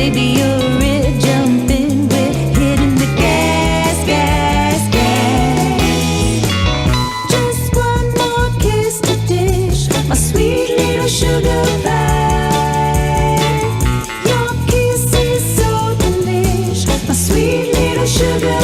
baby, you're it. Jumping, we're hitting the gas, gas, gas. Just one more kiss to dish my sweet little sugar pie. Your kiss is so delish, my sweet little sugar